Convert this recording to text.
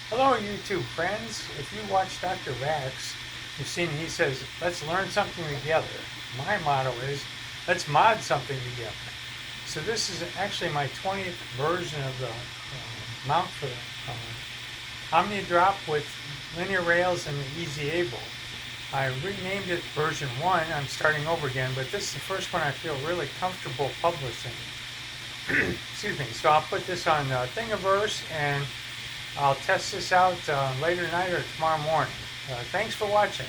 Hello, YouTube friends. If you watch Dr. Vax, you've seen he says, let's learn something together. My motto is, let's mod something together. So this is actually my 20th version of the mount for the OmniaDrop with linear rails and the Easy Able. I renamed it version 1. I'm starting over again, but this is the first one I feel really comfortable publishing. Excuse me. So I'll put this on Thingiverse and I'll test this out later tonight or tomorrow morning. Thanks for watching.